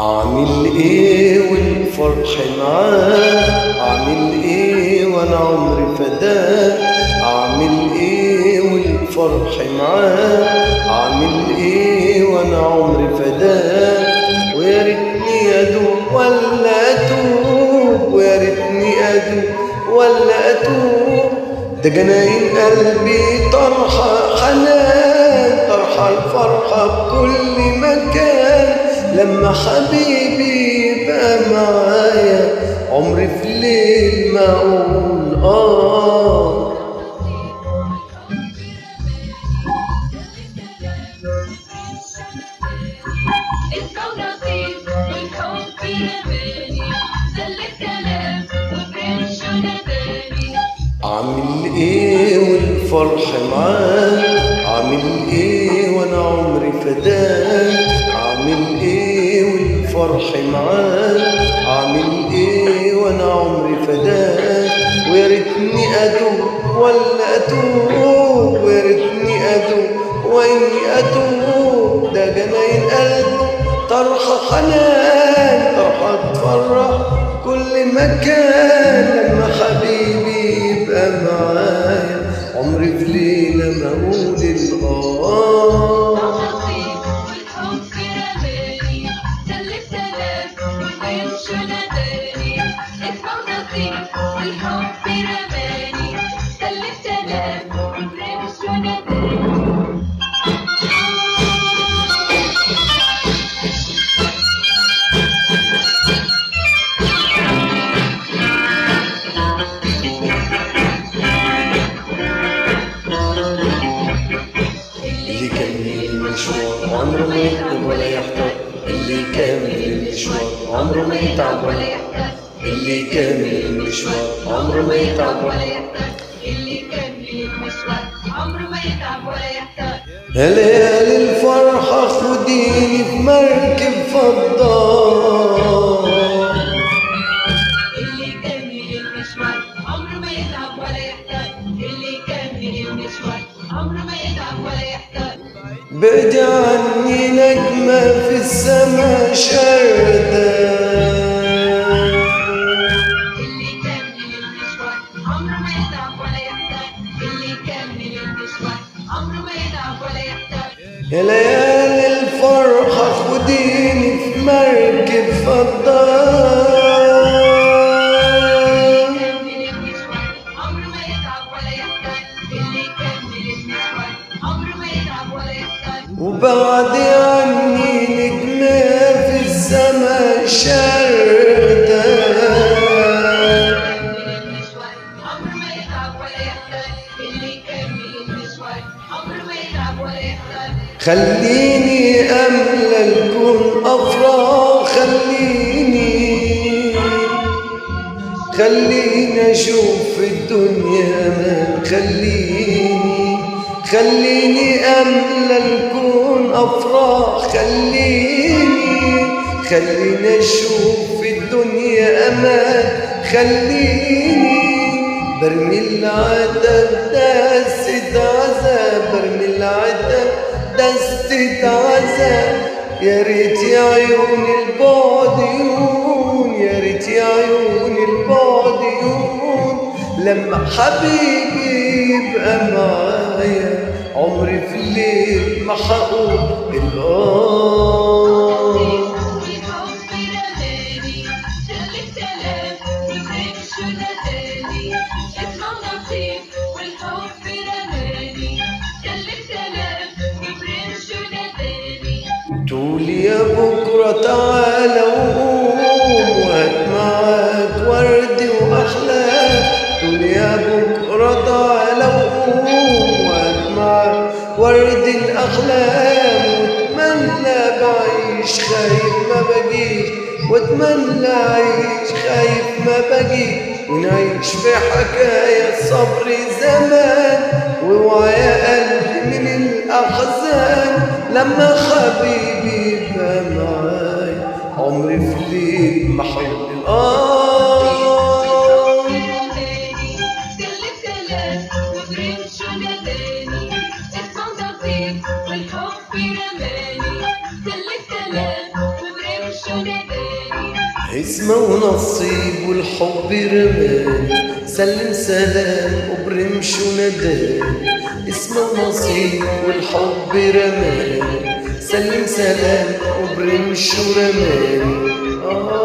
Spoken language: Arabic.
أعمل إيه والفرح معاه؟ أعمل إيه وأنا عمري فداه؟ أعمل إيه والفرح معاه؟ أعمل إيه وأنا عمري فداه؟ ويا ريتني أدوب ولا أتوب، ويا ريتني أدوب ولا أتوب. ده جناين قلبي طرحة حنان، طرحة الفرحة بكل مكان. لما حبيبي يبقى معايا عمري في الليل ما أقول أعمل إيه والفرح معاه؟ أعمل إيه وأنا عمري فداه؟ أعمل إيه والفرح معاه؟ أعمل إيه وأنا عمري فداه؟ ويا ريتني أدوب ولا أتوب، ويا ريتني أدوب وإني أتوب. ده جناين قلبي طرحة حنان، طرحة تفرح كل مكان. لما حبيبي يبقى معايا عمري في ليلة ما أقول اللي كمل المشوار عمره ما يتعب ولا يحتار، اللي كامل المشوار عمره ما يتعب ولا يحتار، اللي كامل المشوار عمره ما يتعب ولا يحتار، اللي كامل المشوار عمره ما يتعب ولا يحتار. يا ليالي الفرحة خديني في مركب فضة، اللي كامل المشوار عمره ما يتعب ولا يحتار، اللي كامل المشوار عمره ما يتعب ولا يحتار. بعدي عني نجمة في السما شاردة، اللي كامل المشوار عمره ما يتعب ولا يحتار، اللي كامل المشوار عمره ما يتعب ولا يحتار. يا ليالي الفرحة خديني في مركب فضة، اللي كامل المشوار عمره ما يتعب ولا يحتار، اللي كامل المشوار عمره ما يتعب ولا يحتار. وبعدي عني نجمة في السما شاردة، كامل المشوار عمره ما يتعب ولا يحتار، اللي كامل المشوار عمره ما يتعب ولا يحتار. خليني أملى الكون أفراح، خليني أشوف في الدنيا أمان، خليني أملى الكون أفراح، خليني أشوف في الدنيا أمان، خليني برمي العتب داسة عذاب، برمي العتب دستة عذاب. يا ريت يا عيون البعد يهون، يا ريت يا عيون البعد يهون، لما حبيبي يبقى معايا عمري في الليل ما حقول تقولي يا بكرة تعالى وقوم وهات معاك ورد وأحلام. تقولي يا بكرة تعالى وقوم وهات معاك ورد الأحلام. واتمنى بعيش خايف ما بجيش، واتمنى أعيش خايف ما بجيش، ونعيش في حكاية صبر زمان. واوعى يا قلبي من الأحزان لما حبيبي يبقى معايا عمري في الليل ما حيقول اسمه ونصيب والحب رماني، سلم سلام وبرمش ونداني. اسمه ونصيب والحب رماني، سلم سلام وبرمش ورماني.